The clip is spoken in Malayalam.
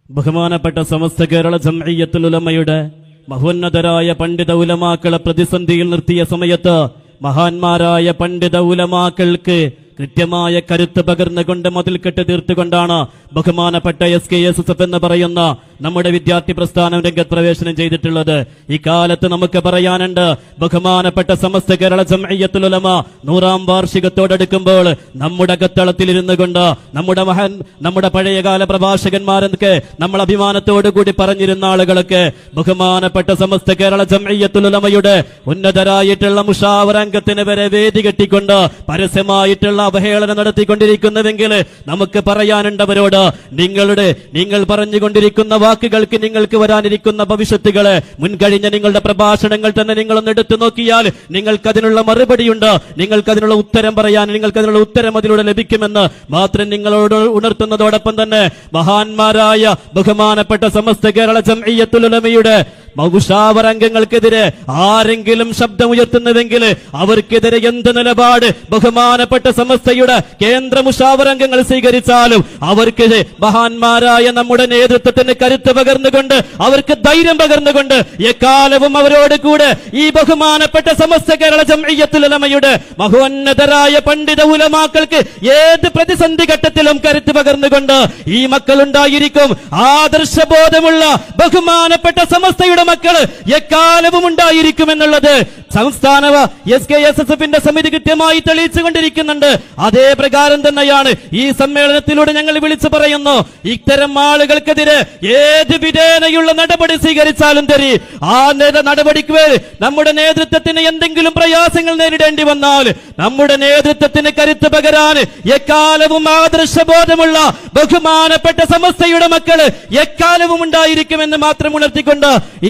ബഹുമാനപ്പെട്ട സമസ്ത കേരള ജംഇയ്യത്തുൽ ഉലമയുടെ മഹോന്നതരായ പണ്ഡിത ഉലമാക്കളെ പ്രതിസന്ധിയിൽ നിർത്തിയ സമയത്ത് മഹാന്മാരായ പണ്ഡിത ഉലമാക്കൾക്ക് കൃത്യമായ കരുത്ത് പകർന്നുകൊണ്ട് മതിൽക്കെട്ട് തീർത്തുകൊണ്ടാണ് ബഹുമാനപ്പെട്ട SKSSF എന്ന് പറയുന്ന നമ്മുടെ വിദ്യാർത്ഥി പ്രസ്ഥാനം രംഗത്ത് പ്രവേശനം ചെയ്തിട്ടുള്ളത്. ഇക്കാലത്ത് നമുക്ക് പറയാനുണ്ട്, ബഹുമാനപ്പെട്ട സമസ്ത കേരള ജംഇയ്യത്തുൽ ഉലമ 100ാം വാർഷികത്തോടടുക്കുമ്പോൾ നമ്മുടെ അകത്തളത്തിലിരുന്നു കൊണ്ട് നമ്മുടെ പഴയകാല പ്രഭാഷകന്മാരൊക്കെ നമ്മൾ അഭിമാനത്തോടുകൂടി പറഞ്ഞിരുന്ന ആളുകളൊക്കെ ബഹുമാനപ്പെട്ട സമസ്ത കേരള ജംഇയ്യത്തുൽ ഉലമയുടെ ഉന്നതരായിട്ടുള്ള മുഷാവറംഗത്തിന് വരെ വേദി കെട്ടിക്കൊണ്ട് പരസ്യമായിട്ടുള്ള അവഹേളനം നടത്തിക്കൊണ്ടിരിക്കുന്നുവെങ്കിൽ നമുക്ക് പറയാനുണ്ട് അവരോട്, നിങ്ങൾ പറഞ്ഞുകൊണ്ടിരിക്കുന്ന വാക്കുകൾക്ക് നിങ്ങൾക്ക് വരാനിരിക്കുന്ന ഭവിഷ്യത്തുകളെ മുൻകഴിഞ്ഞ നിങ്ങളുടെ പ്രഭാഷണങ്ങൾ തന്നെ നിങ്ങളൊന്ന് എടുത്തു നോക്കിയാൽ നിങ്ങൾക്കതിനുള്ള മറുപടിയുണ്ട്, നിങ്ങൾക്കതിനുള്ള ഉത്തരം പറയാൻ, നിങ്ങൾക്കതിനുള്ള ഉത്തരം അതിലൂടെ ലഭിക്കുമെന്ന് മാത്രം നിങ്ങളോട് ഉണർത്തുന്നതോടൊപ്പം തന്നെ മഹാന്മാരായ ബഹുമാനപ്പെട്ട സമസ്ത കേരള ജംഇയ്യത്തുൽ ഉലമയുടെ മുഷാവറംഗങ്ങൾക്കെതിരെ ആരെങ്കിലും ശബ്ദമുയർത്തുന്നുവെങ്കിൽ അവർക്കെതിരെ എന്ത് നിലപാട് ബഹുമാനപ്പെട്ട സമസ്തയുടെ കേന്ദ്ര മുഷാവറംഗങ്ങൾ സ്വീകരിച്ചാലും അവർക്ക് മഹാന്മാരായ നമ്മുടെ നേതൃത്വത്തിന് കരുത്ത് പകർന്നുകൊണ്ട്, അവർക്ക് ധൈര്യം പകർന്നുകൊണ്ട് എക്കാലവും അവരോട് കൂടെ ഈ ബഹുമാനപ്പെട്ട സമസ്ത കേരള ജംഇയ്യത്തുൽ ഉലമയുടെ മഹോന്നതരായ പണ്ഡിത ഉലമാക്കൾക്ക് ഏത് പ്രതിസന്ധി ഘട്ടത്തിലും കരുത്ത് പകർന്നുകൊണ്ട് ഈ മക്കളുണ്ടായിരിക്കും. ആദർശബോധമുള്ള ബഹുമാനപ്പെട്ട സമസ്തയുടെ മക്കള് എക്കാലവും ഉണ്ടായിരിക്കുമെന്നുള്ളത് സംസ്ഥാന SKSSFന്റെ സമിതി കൃത്യമായി തെളിയിച്ചുകൊണ്ടിരിക്കുന്നുണ്ട്. അതേ പ്രകാരം തന്നെയാണ് ഈ സമ്മേളനത്തിലൂടെ ഞങ്ങൾ വിളിച്ചു പറയുന്നു, ഇത്തരം ആളുകൾക്കെതിരെ ഏത് വിധേനയുള്ള നടപടി സ്വീകരിച്ചാലും തരി, ആ നടപടിക്ക് നമ്മുടെ നേതൃത്വത്തിന് എന്തെങ്കിലും പ്രയാസങ്ങൾ നേരിടേണ്ടി വന്നാൽ നമ്മുടെ നേതൃത്വത്തിന് കരുത്ത് പകരാൻ എക്കാലവും ആദർശബോധമുള്ള ബഹുമാനപ്പെട്ട സമസ്തയുടെ മക്കള് എക്കാലവും ഉണ്ടായിരിക്കുമെന്ന് മാത്രം ഉണർത്തിക്കൊണ്ട്